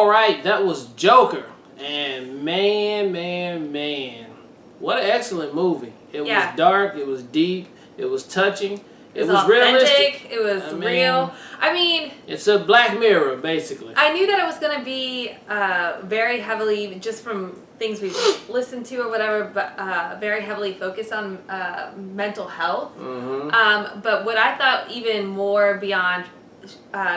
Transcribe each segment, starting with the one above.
All right, that was Joker. And man. What an excellent movie. It was dark, it was deep, it was touching. It was realistic. It was real. I mean, it's a Black Mirror, basically. I knew that it was going to be very heavily, just from things we've listened to or whatever, but very heavily focused on mental health. Mm-hmm. But what I thought even more beyond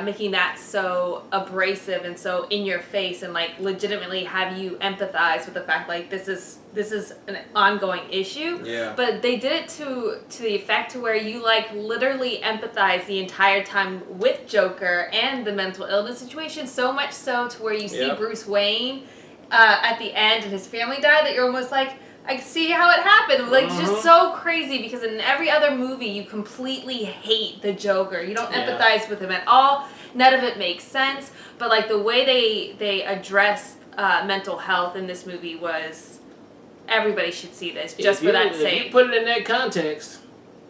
making that so abrasive and so in your face and like legitimately have you empathize with the fact like this is an ongoing issue. Yeah. But they did it to the effect to where you like literally empathize the entire time with Joker and the mental illness situation, so much so to where you see Bruce Wayne at the end and his family died, that you're almost like, I see how it happened. Like, just so crazy, because in every other movie, you completely hate the Joker. You don't empathize with him at all. None of it makes sense. But, like, the way they address mental health in this movie was, everybody should see this, just for that sake. If you put it in that context,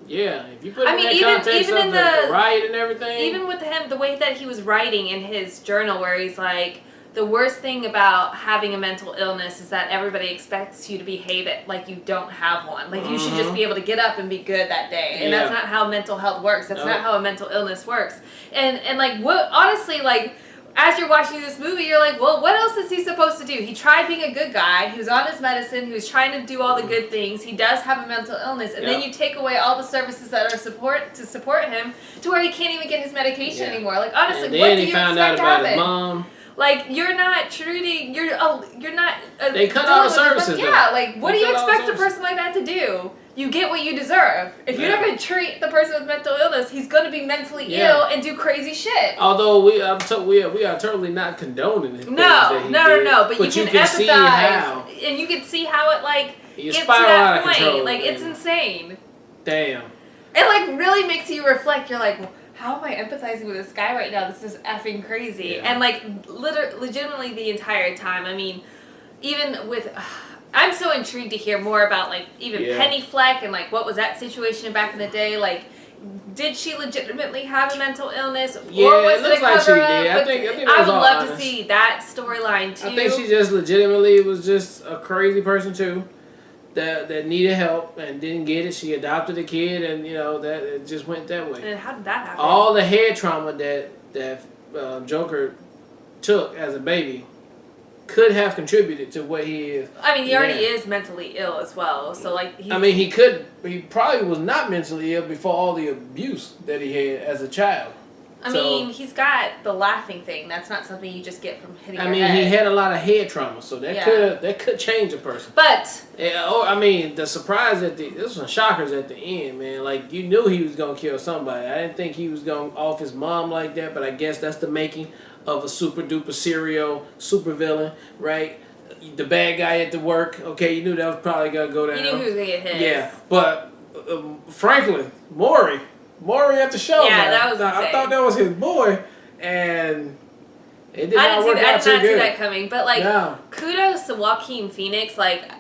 if you put it in that context of the riot and everything. Even with him, the way that he was writing in his journal, where he's like, the worst thing about having a mental illness is that everybody expects you to behave it like you don't have one. Like, you should just be able to get up and be good that day. And that's not how mental health works. That's not how a mental illness works. And like, what, honestly, like, as you're watching this movie, you're like, well, what else is he supposed to do? He tried being a good guy. He was on his medicine. He was trying to do all the good things. He does have a mental illness. And then you take away all the services that are to support him to where he can't even get his medication anymore. Like, honestly, what do you expect to happen? And then he found out about his mom. Like, you're not treating, you're not... they cut all the services. Yeah, like, what do you expect a person like that to do? You get what you deserve. If you're not going to treat the person with mental illness, he's going to be mentally ill and do crazy shit. Although we are totally not condoning it. No. But you can empathize. See how. And you can see how it, like, you gets to spiral that out of point. control. Like, it's insane. Damn. It, like, really makes you reflect. You're like, how am I empathizing with this guy right now? This is effing crazy. Yeah. And, like, legitimately the entire time. I mean, even with... I'm so intrigued to hear more about, like, even Penny Fleck and, like, what was that situation back in the day? Like, did she legitimately have a mental illness? Yeah, or was it looks like she did. I think I would love to see that storyline, too. I think she just legitimately was just a crazy person, too, that needed help and didn't get it. She adopted a kid, and, you know, that it just went that way. And how did that happen? All the head trauma that Joker took as a baby could have contributed to what he is. I mean, he already is mentally ill as well. So, like, he probably was not mentally ill before all the abuse that he had as a child. I mean, he's got the laughing thing. That's not something you just get from hitting your head. he had a lot of head trauma, so that could change a person. But the surprise this was some shockers at the end, man. Like, you knew he was gonna kill somebody. I didn't think he was gonna off his mom like that, but I guess that's the making of a super duper serial super villain, right? The bad guy at the work. Okay, you knew that was probably gonna go down. You knew he was gonna get hit. Yeah, but Franklin, Maury at the show. Yeah, that was insane. I thought that was his boy, and it did not work out too good. I did not see that coming. But like, kudos to Joaquin Phoenix. Like,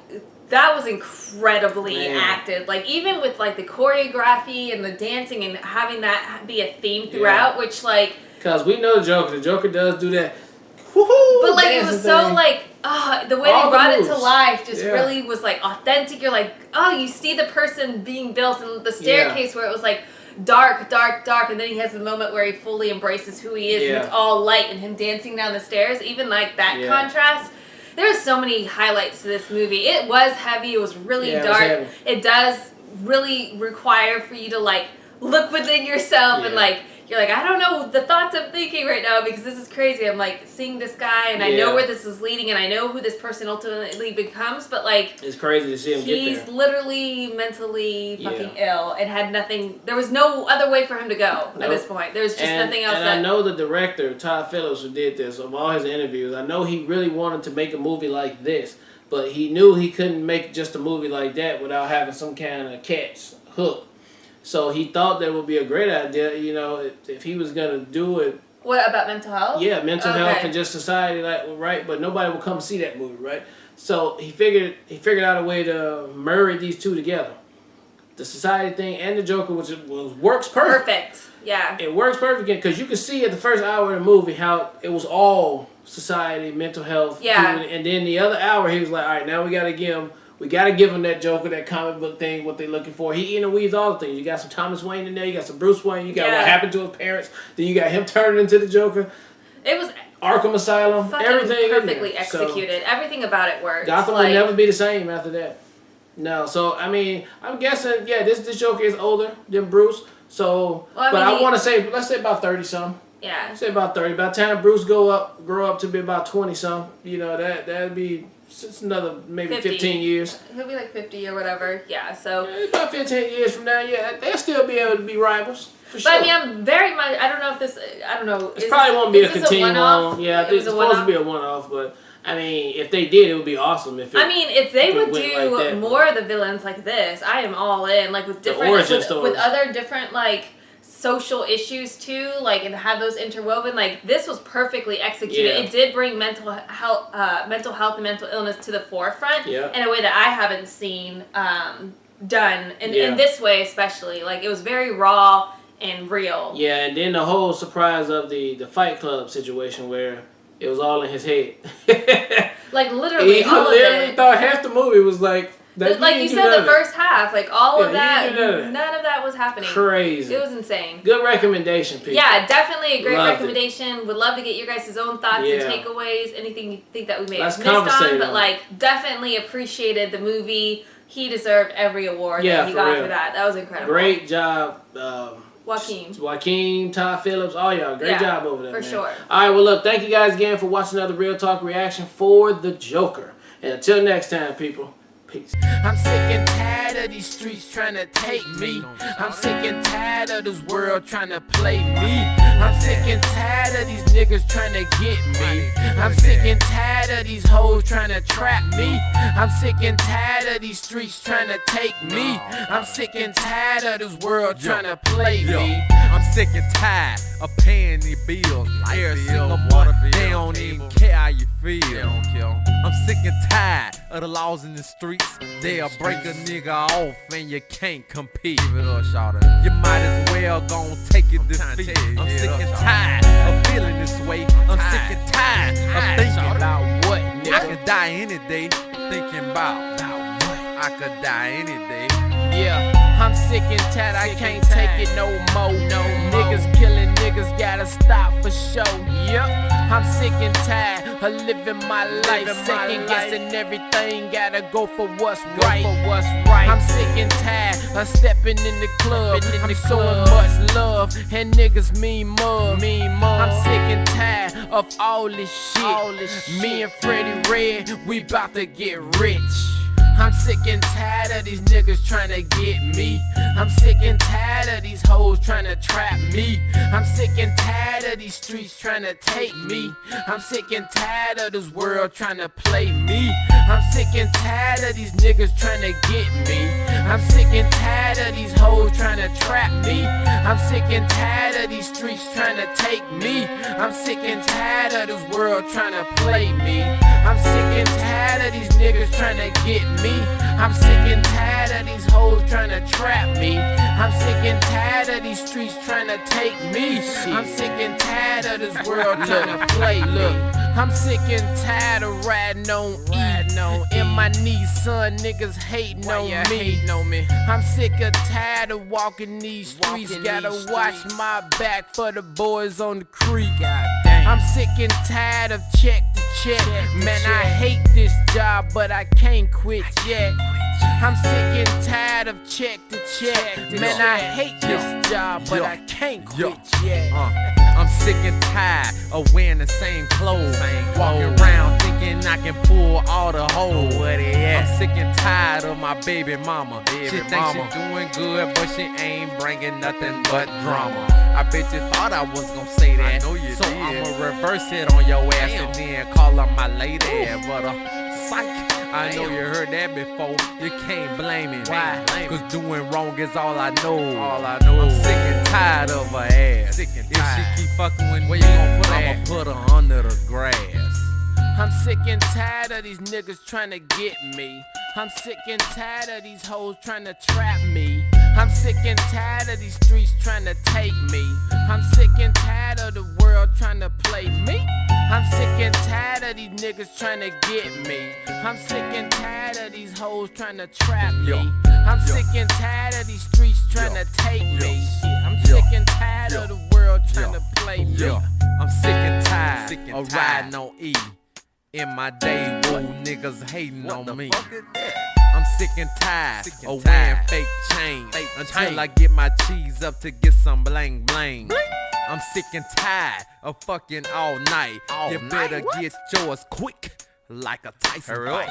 that was incredibly acted. Like, even with like the choreography and the dancing and having that be a theme throughout, which like. Because we know the Joker. The Joker does do that. Woo-hoo, but like, it was so like, the way they brought it to life just really was like authentic. You're like, oh, you see the person being built, and the staircase where it was like dark, and then he has the moment where he fully embraces who he is, and it's all light, and him dancing down the stairs. Even like that contrast. There's so many highlights to this movie. It was heavy. It was really dark. It does really require for you to like look within yourself and like. You're like, I don't know the thoughts I'm thinking right now because this is crazy. I'm like seeing this guy and I know where this is leading and I know who this person ultimately becomes, but like it's crazy to see him get there. He's literally mentally fucking ill and had nothing. There was no other way for him to go at this point. There was just nothing else. And I know the director, Todd Phillips, who did this, of all his interviews, I know he really wanted to make a movie like this, but he knew he couldn't make just a movie like that without having some kind of catch hook. So he thought that would be a great idea, you know, if he was going to do it. What, about mental health? Yeah, mental health and just society, like, right? But nobody would come see that movie, right? So he figured out a way to marry these two together. The society thing and the Joker, which works perfect. Perfect, yeah. It works perfect because you can see at the first hour of the movie how it was all society, mental health. Yeah. And then the other hour, he was like, all right, now we got to give him that Joker, that comic book thing, what they're looking for. He interweaves all the things. You got some Thomas Wayne in there. You got some Bruce Wayne. You got what happened to his parents. Then you got him turning into the Joker. It was Arkham Asylum. Everything perfectly executed. So, everything about it worked. Gotham will never be the same after that. No. So, I mean, I'm guessing, this Joker is older than Bruce. So, I want to say, let's say about 30-something. Yeah. Say about 30. By the time Bruce grow up to be about 20-something, that'd be just another maybe 50. 15 years. He'll be like 50 or whatever. Yeah, so. About 15 years from now, they'll still be able to be rivals. For sure. But I mean, I'm very much, I don't know if this, I don't know. It probably won't be a continuing on. Yeah, it's supposed to be a one-off, but I mean, if they did, it would be awesome. If they would do like that, more of the villains like this, I am all in. Like with different, with other different like social issues too, like, and have those interwoven. Like this was perfectly executed. Yeah. It did bring mental health and mental illness to the forefront in a way that I haven't seen done in this way, especially. Like it was very raw and real. Yeah, and then the whole surprise of the Fight Club situation where it was all in his head. Like literally, I literally thought half the movie was like. Like you said, the first half, like all of that, none of that was happening. Crazy. It was insane. Good recommendation, people. Yeah, definitely a great recommendation. Would love to get your guys' own thoughts and takeaways. Anything you think that we may have missed on, but like definitely appreciated the movie. He deserved every award that he got for that. That was incredible. Great job. Joaquin, Todd Phillips, all y'all. Great job over there, for man. sure. All right, well, look, thank you guys again for watching another Real Talk reaction for the Joker. And until next time, people, peace. I'm sick and tired of these streets trying to take me. I'm sick and tired of this world trying to play me. I'm sick and tired of these niggas trying to get me. I'm sick and tired of these hoes trying to trap me. I'm sick and tired of these streets trying to take me. I'm sick and tired of this world trying to play me. I'm sick and tired of paying these bills. Every single month, they don't even care how you feel. I'm sick and tired of the laws in the streets. They'll break a nigga off and you can't compete. You might as well gon' take your defeat. I'm sick and tired of feeling this way. I'm sick and tired of thinking about what I could die any day. Thinking about I could die any day. Yeah, I'm sick and tired, I can't take it no more. Niggas killing niggas, gotta stop for sure. Yep, I'm sick and tired of living my life, second guessing everything, gotta go for what's right. I'm sick and tired of stepping in the club, I'm showing much love, and niggas mean mug. I'm sick and tired of all this shit. Me and Freddie Red, we bout to get rich. I'm sick and tired of these niggas trying to get me. I'm sick and tired of these hoes trying to trap me. I'm sick and tired of these streets trying to take me. I'm sick and tired of this world trying to play me. I'm sick and tired of these niggas trying to get me. I'm sick and tired of these hoes trying to trap me. I'm sick and tired of these streets trying to take me. I'm sick and tired of this world trying to play me. I'm sick and tired of these niggas trying to get me. I'm sick and tired of these hoes trying to trap me. I'm sick and tired of these streets trying to take me. I'm sick and tired of this world trying to play me. I'm sick and tired of riding on E. In my Nissan, niggas hating on me. I'm sick and tired of walking these streets. Gotta watch my back for the boys on the creek. I'm sick and tired of check to check. Man, I hate this job, but I can't quit yet. I'm sick and tired of check to check. Man, I hate this job, but I can't quit yet. I'm sick and tired of wearing the same clothes. Walking around thinking I can pull all the holes. I'm sick and tired of my baby mama. She thinks she doing good, but she ain't bringing nothing but drama. I bet you thought I was gonna say that. So I'ma reverse it on your ass and then call her my lady. But psych, I know you heard that before. You can't blame me. Why? Cause doing wrong is all I know. I'm sick and tired of her ass. If she keep fucking with me, I'ma put her under the grass. I'm sick and tired of these niggas trying to get me. I'm sick and tired of these hoes trying to trap me. I'm sick and tired of these streets trying to take me. I'm sick and tired of the world trying to play me. I'm sick and tired of these niggas trying to get me. I'm sick and tired of these hoes trying to trap me. I'm sick and tired of these streets trying to take me. I'm sick and tired of the world trying to play me. I'm sick and tired of riding on E. In my day, woo, niggas hating on me. I'm sick and tired of wearing fake chains until I get my cheese up to get some bling bling. I'm sick and tired of fucking all night. You better get yours quick, like a Tyson fight.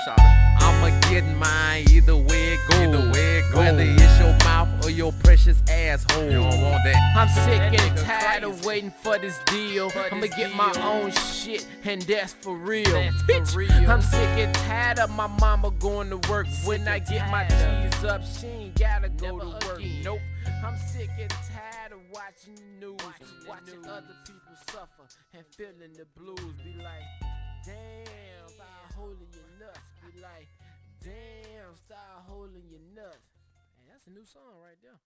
I'ma get mine either way it goes. Whether it's your mouth or your precious asshole. You don't want that. I'm sick and tired of waiting for this deal. I'ma get my own shit, and that's for real. Bitch, I'm sick and tired of my mama going to work. When I get my cheese up, she ain't gotta go to work. Nope. I'm sick and tired of watching the news, watching other people suffer and feeling the blues. Be like, damn, start holding your nuts. Be like, damn, start holding your nuts. Man, that's a new song right there.